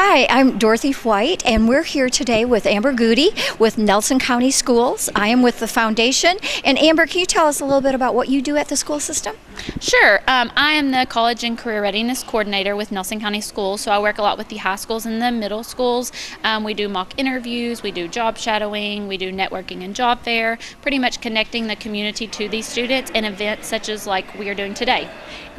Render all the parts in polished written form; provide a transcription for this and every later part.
Hi, I'm Dorothy White, and we're here today with Amber Goody with Nelson County Schools. I am with the foundation. And Amber, can you tell us a little bit about what you do at the school system? Sure. I am the College and Career Readiness Coordinator with Nelson County Schools, so I work a lot with the high schools and the middle schools. We do mock interviews, we do job shadowing, we do networking and job fair, pretty much connecting the community to these students in events such as like we are doing today.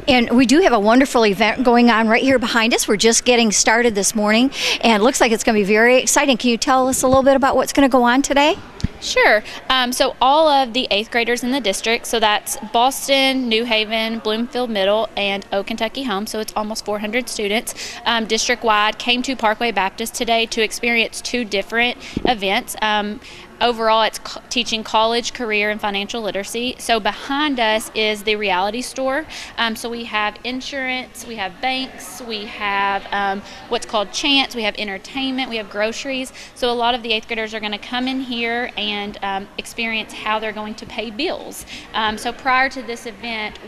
And we do have a wonderful event going on right here behind us. We're just getting started this morning, and it looks like it's going to be very exciting. Can you tell us a little bit about what's going to go on today? Sure. So all of the 8th graders in the district, so that's Boston, New Haven, Bloomfield Middle, and Oak Kentucky Home, so it's almost 400 students district-wide, came to Parkway Baptist today to experience 2 different events. Overall, it's teaching college, career, and financial literacy. So behind us is the reality store. So we have insurance, we have banks, we have what's called chants, we have entertainment, we have groceries. So a lot of the 8th graders are going to come in here and experience how they're going to pay bills. So prior to this event,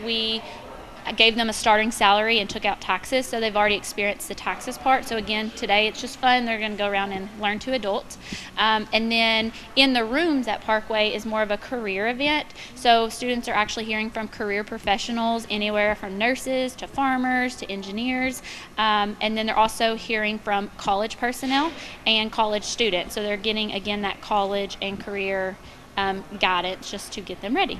I gave them a starting salary and took out taxes, so they've already experienced the taxes part. So again, today it's just fun. They're going to go around and learn to adults. And then in the rooms at Parkway is more of a career event. So students are actually hearing from career professionals, anywhere from nurses to farmers to engineers. And then they're also hearing from college personnel and college students. So they're getting, again, that college and career guidance just to get them ready.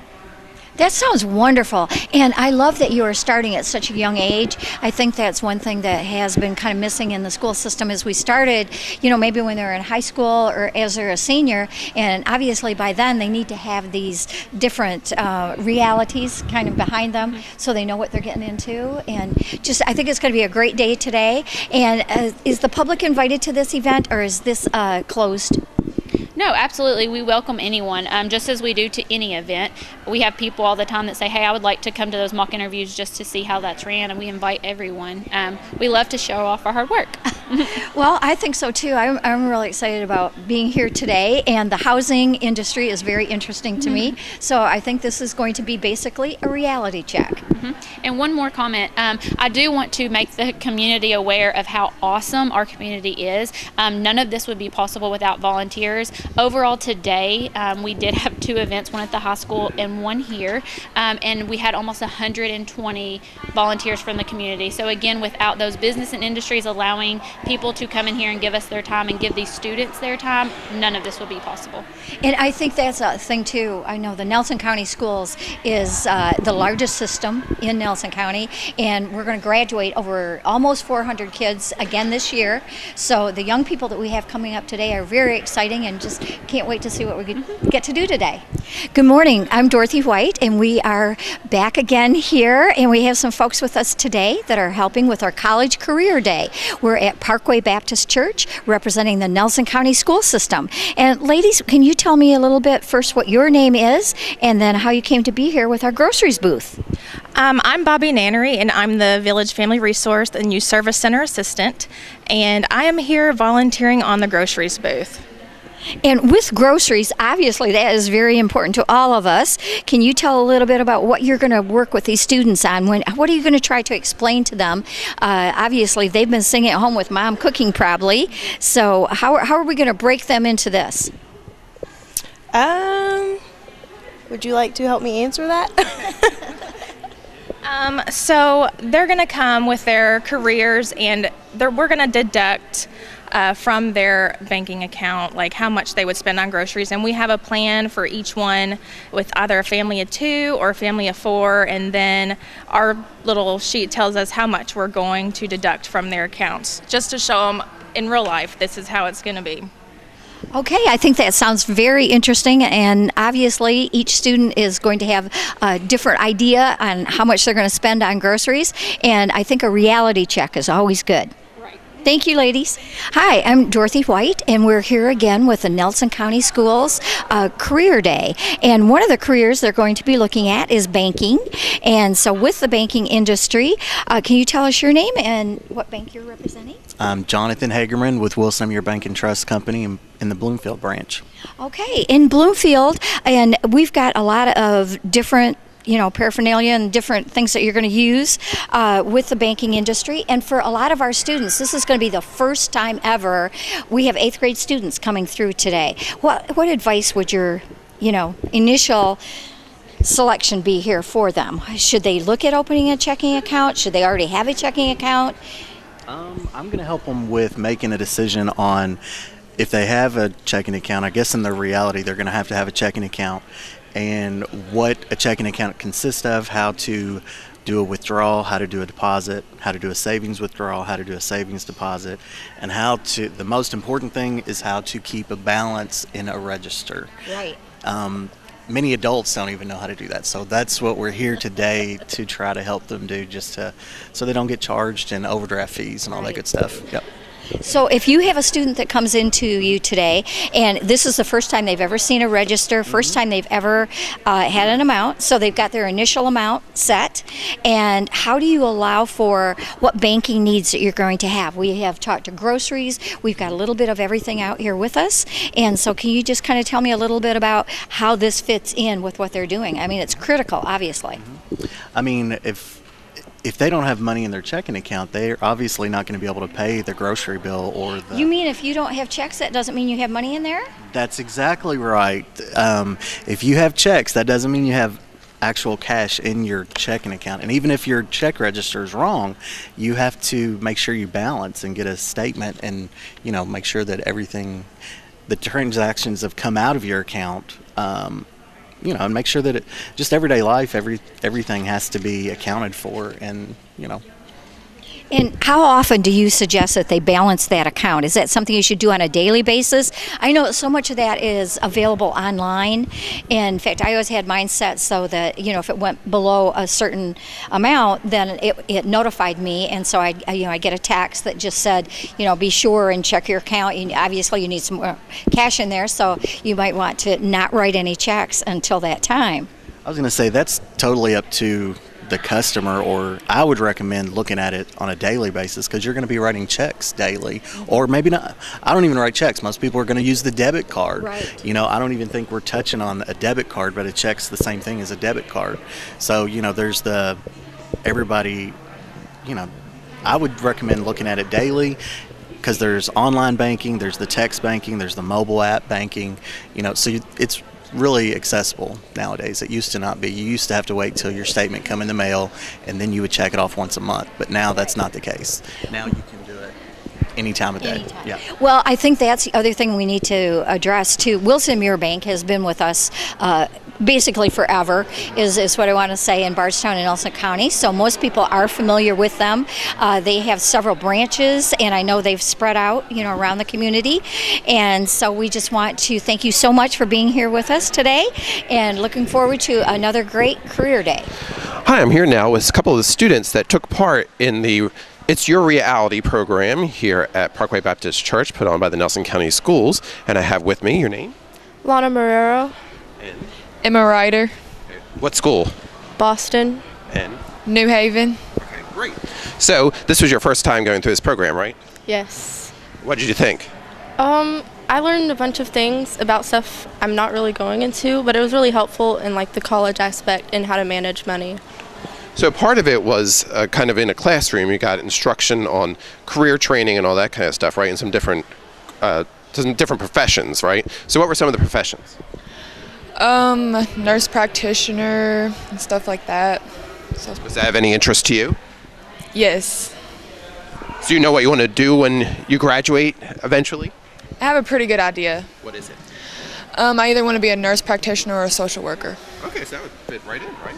That sounds wonderful, and I love that you are starting at such a young age. I think that's one thing that has been kind of missing in the school system as we started, maybe when they're in high school or as they're a senior, and obviously by then they need to have these different realities kind of behind them so they know what they're getting into. And just, I think it's going to be a great day today. And is the public invited to this event, or is this closed? No, absolutely. We welcome anyone, just as we do to any event. We have people all the time that say, hey, I would like to come to those mock interviews just to see how that's ran, and we invite everyone. We love to show off our hard work. Well, I think so too. I'm really excited about being here today, and the housing industry is very interesting to me. So I think this is going to be basically a reality check. And one more comment. I do want to make the community aware of how awesome our community is. None of this would be possible without volunteers. Overall today, we did have 2 events, one at the high school and one here, and we had almost 120 volunteers from the community. So again, without those business and industries allowing people to come in here and give us their time and give these students their time, none of this would be possible. And I think that's a thing too. I know the Nelson County Schools is the largest system in Nelson County, and we're going to graduate over almost 400 kids again this year. So the young people that we have coming up today are very exciting, and just can't wait to see what we get to do today. Good morning. I'm Dorothy White, and we are back again here, and we have some folks with us today that are helping with our College Career Day. We're at Parkway Baptist Church representing the Nelson County School System. And ladies, can you tell me a little bit first what your name is and then how you came to be here with our groceries booth? I'm Bobby Nannery, and I'm the Village Family Resource and Youth Service Center Assistant, and I am here volunteering on the groceries booth. And with groceries, obviously that is very important to all of us. Can you tell a little bit about what you're going to work with these students on? What are you going to try to explain to them? Obviously, they've been sitting at home with mom cooking probably. So how are we going to break them into this? Would you like to help me answer that? So they're going to come with their careers, and we're going to deduct from their banking account, like how much they would spend on groceries. And we have a plan for each one with either a family of 2 or a family of 4. And then our little sheet tells us how much we're going to deduct from their accounts, just to show them in real life, this is how it's going to be. Okay, I think that sounds very interesting, and obviously each student is going to have a different idea on how much they're going to spend on groceries, and I think a reality check is always good. Thank you, ladies. Hi, I'm Dorothy White, and we're here again with the Nelson County Schools Career Day. And one of the careers they're going to be looking at is banking. And so with the banking industry, can you tell us your name and what bank you're representing? I'm Jonathan Hagerman with Wilson Your Bank and Trust Company in the Bloomfield branch. Okay, in Bloomfield, and we've got a lot of different paraphernalia and different things that you're going to use with the banking industry. And for a lot of our students, this is going to be the first time ever we have 8th grade students coming through today. What advice would your, initial selection be here for them? Should they look at opening a checking account? Should they already have a checking account? I'm going to help them with making a decision on if they have a checking account. I guess in their reality, they're going to have a checking account, and what a checking account consists of, how to do a withdrawal, how to do a deposit, how to do a savings withdrawal, how to do a savings deposit, and the most important thing is how to keep a balance in a register. Right. Many adults don't even know how to do that. So that's what we're here today to try to help them do, so they don't get charged in overdraft fees and all that good stuff. Yep. So if you have a student that comes into you today and this is the first time they've ever seen a register, first time they've ever had an amount, so they've got their initial amount set, and how do you allow for what banking needs that you're going to have? We have talked to groceries, we've got a little bit of everything out here with us, and so can you just kind of tell me a little bit about how this fits in with what they're doing? I mean, it's critical, obviously. I mean, if they don't have money in their checking account, they're obviously not going to be able to pay the grocery bill or the... You mean if you don't have checks, that doesn't mean you have money in there? That's exactly right. If you have checks, that doesn't mean you have actual cash in your checking account. And even if your check register is wrong, you have to make sure you balance and get a statement and, make sure that the transactions have come out of your account, and make sure that just everyday life, everything has to be accounted for, and. And how often do you suggest that they balance that account? Is that something you should do on a daily basis? I know so much of that is available online. In fact, I always had mine set so that, if it went below a certain amount, then it notified me. And so I get a text that just said, be sure and check your account. Obviously, you need some more cash in there, so you might want to not write any checks until that time. I was going to say that's totally up to the customer, or I would recommend looking at it on a daily basis, because you're going to be writing checks daily, or maybe not. I don't even write checks. Most people are going to use the debit card. Right. I don't even think we're touching on a debit card, but a check's the same thing as a debit card. So, there's everybody, I would recommend looking at it daily, because there's online banking, there's the text banking, there's the mobile app banking, so it's really accessible nowadays. It used to not be. You used to have to wait till your statement come in the mail, and then you would check it off once a month. But now that's not the case. Now you can do it any time of day. Anytime. Yeah. Well, I think that's the other thing we need to address too. Wilson Muir Bank has been with us basically forever, is what I want to say, in Bardstown and Nelson County. So most people are familiar with them. They have several branches, and I know they've spread out, around the community. And so we just want to thank you so much for being here with us today, and looking forward to another great career day. Hi, I'm here now with a couple of the students that took part in the It's Your Reality program here at Parkway Baptist Church, put on by the Nelson County Schools. And I have with me your name? Lana Marrero, And Emma Ryder, what school? Boston. And New Haven. okay, great. So this was your first time going through this program, right? Yes. What did you think? I learned a bunch of things about stuff I'm not really going into, but it was really helpful in the college aspect and how to manage money. So part of it was kind of in a classroom. You got instruction on career training and all that kind of stuff, right? And some different professions, right? So what were some of the professions? Nurse practitioner and stuff like that. So, Does that have any interest to you? yes, Do you know what you want to do when you graduate eventually? I have a pretty good idea. What is it? I either want to be a nurse practitioner or a social worker. Okay, so that would fit right in, right?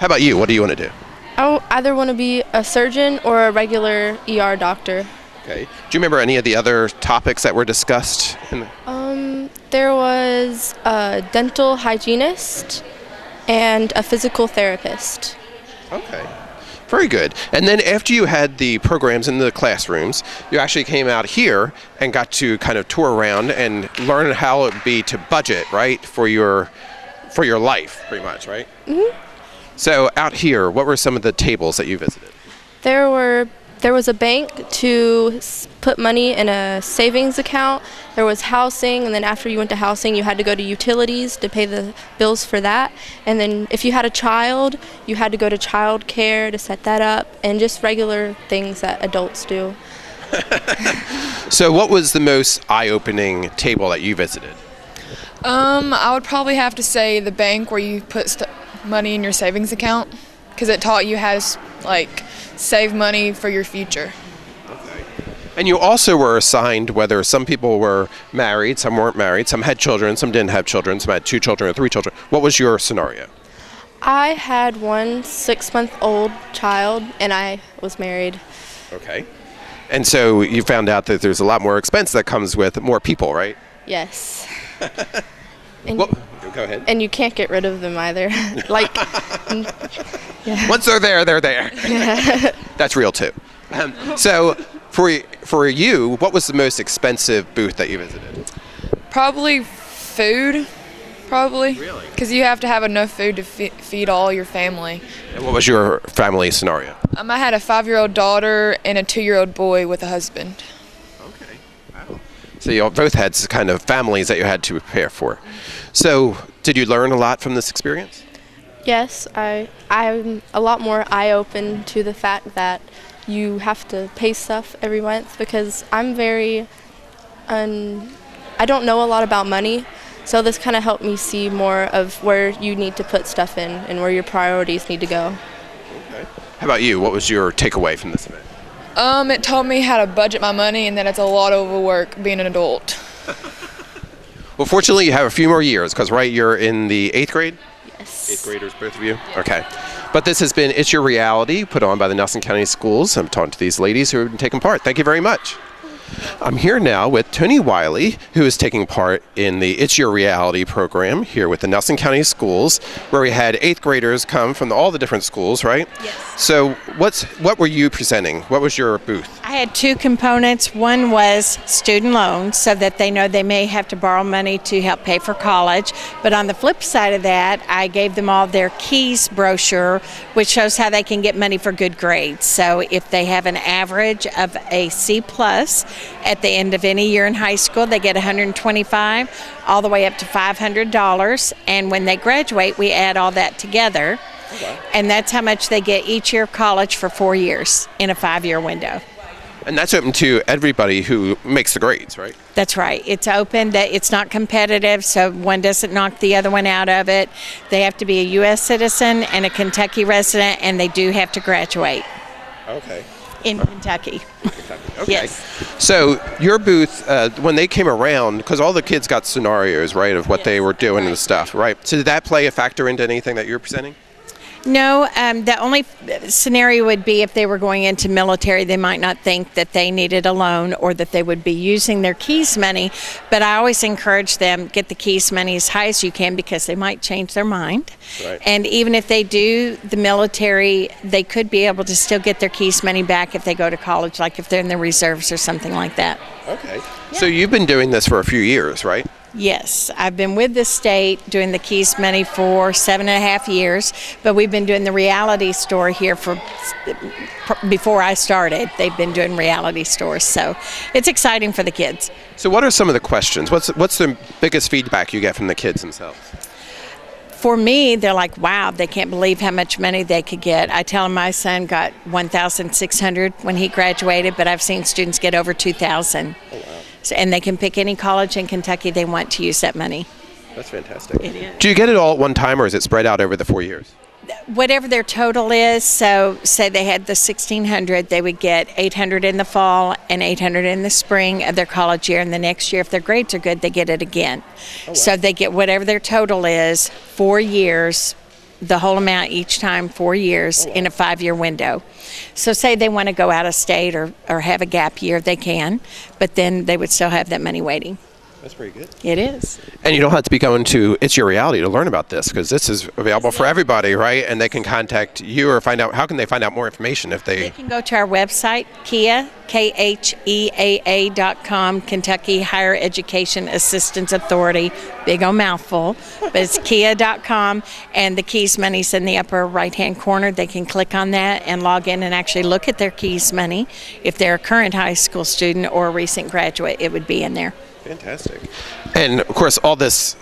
How about you? What do you want to do? I either want to be a surgeon or a regular ER doctor. Okay. Do you remember any of the other topics that were discussed? There was a dental hygienist and a physical therapist. Okay. Very good. And then after you had the programs in the classrooms, you actually came out here and got to kind of tour around and learn how it would be to budget, right, for your life, pretty much, right? Mm-hmm. So out here, what were some of the tables that you visited? There were There was a bank to put money in a savings account. There was housing, and then after you went to housing, you had to go to utilities to pay the bills for that. And then if you had a child, you had to go to child care to set that up, and just regular things that adults do. So what was the most eye-opening table that you visited? I would probably have to say the bank where you put money in your savings account, because it taught you how to save money for your future. And you also were assigned whether some people were married, some weren't married, some had children, some didn't have children, some had 2 children or 3 children. What was your scenario? I had one 6-month-old child, and I was married. Okay. And so you found out that there's a lot more expense that comes with more people, right? Yes. And, Well, go ahead. and you can't get rid of them either. Once they're there, they're there. Yeah. That's real too. So for you, what was the most expensive booth that you visited? Probably food, probably. Really? Because you have to have enough food to feed all your family. And what was your family scenario? I had a 5-year-old daughter and a 2-year-old boy with a husband. Okay. Wow. So you both had kind of families that you had to prepare for. So did you learn a lot from this experience? Yes, I'm a lot more eye-open to the fact that you have to pay stuff every month, because I'm I don't know a lot about money, so this kind of helped me see more of where you need to put stuff in and where your priorities need to go. Okay. How about you? What was your takeaway from this event? It taught me how to budget my money, and that it's a lot of work being an adult. Well, fortunately, you have a few more years because, right, you're in the 8th grade? Yes. 8th graders, both of you? Okay. But this has been It's Your Reality, put on by the Nelson County Schools. I'm talking to these ladies who have taken part. Thank you very much. I'm here now with Tony Wylie, who is taking part in the It's Your Reality program here with the Nelson County Schools, where we had 8th graders come from all the different schools, right? Yes. So what were you presenting? What was your booth? I had 2 components. One was student loans, so that they know they may have to borrow money to help pay for college. But on the flip side of that, I gave them all their KEYS brochure, which shows how they can get money for good grades. So if they have an average of a C+ at the end of any year in high school, they get $125 all the way up to $500. And when they graduate, we add all that together. And that's how much they get each year of college for 4 years in a 5-year window. And that's open to everybody who makes the grades, right? That's right. It's open. It's not competitive, so one doesn't knock the other one out of it. They have to be a U.S. citizen and a Kentucky resident, and they do have to graduate. Okay. In Kentucky. Okay. Yes. So your booth, when they came around, because all the kids got scenarios, right, of what they were doing and stuff, right? So did that play a factor into anything that you're presenting? No, the only scenario would be if they were going into military, they might not think that they needed a loan or that they would be using their KEYS money. But I always encourage them, get the KEYS money as high as you can, because they might change their mind. Right. And even if they do the military, they could be able to still get their KEYS money back if they go to college, like if they're in the reserves or something like that. Okay. So you've been doing this for a few years, right? Yes, I've been with the state doing the KEYS money for 7.5 years, but we've been doing the reality store here before I started. They've been doing reality stores, so it's exciting for the kids. So what are some of the questions? What's the biggest feedback you get from the kids themselves? For me, they're like, wow, they can't believe how much money they could get. I tell them my son got $1,600 when he graduated, but I've seen students get over $2,000. Oh, wow. And they can pick any college in Kentucky they want to use that money. That's fantastic. It is. Do you get it all at one time, or is it spread out over the 4 years? Whatever their total is, so say they had the $1,600, they would get $800 in the fall and $800 in the spring of their college year, and the next year, if their grades are good, they get it again. Oh, wow. So they get whatever their total is, 4 years, the whole amount each time, 4 years, in a 5-year window. So say they want to go out of state or have a gap year, they can, but then they would still have that money waiting. That's pretty good. It is. And you don't have to be going to It's Your Reality to learn about this, because this is available for everybody, right? And they can contact you or find out, how can they find out more information if They can go to our website, Kia, KHEAA.com, Kentucky Higher Education Assistance Authority, big old mouthful, but it's Kia.com, and the Keys money's in the upper right-hand corner. They can click on that and log in and actually look at their Keys money. If they're a current high school student or a recent graduate, it would be in there. Fantastic. And of course, all this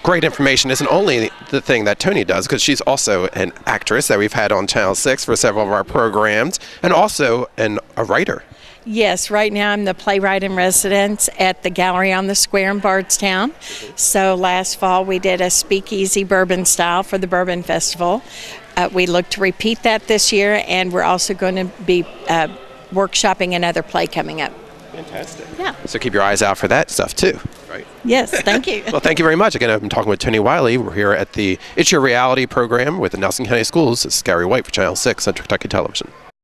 great information isn't only the thing that Tony does, because she's also an actress that we've had on Channel 6 for several of our programs, and also a writer. Yes, right now I'm the playwright in residence at the Gallery on the Square in Bardstown. So last fall we did a speakeasy bourbon style for the Bourbon Festival. We look to repeat that this year, and we're also going to be workshopping another play coming up. Fantastic. Yeah. So keep your eyes out for that stuff too, right? Yes, thank you. Well, thank you very much. Again, I've been talking with Tony Wylie. We're here at the It's Your Reality program with the Nelson County Schools. This is Gary White for Channel 6 Central Kentucky Television.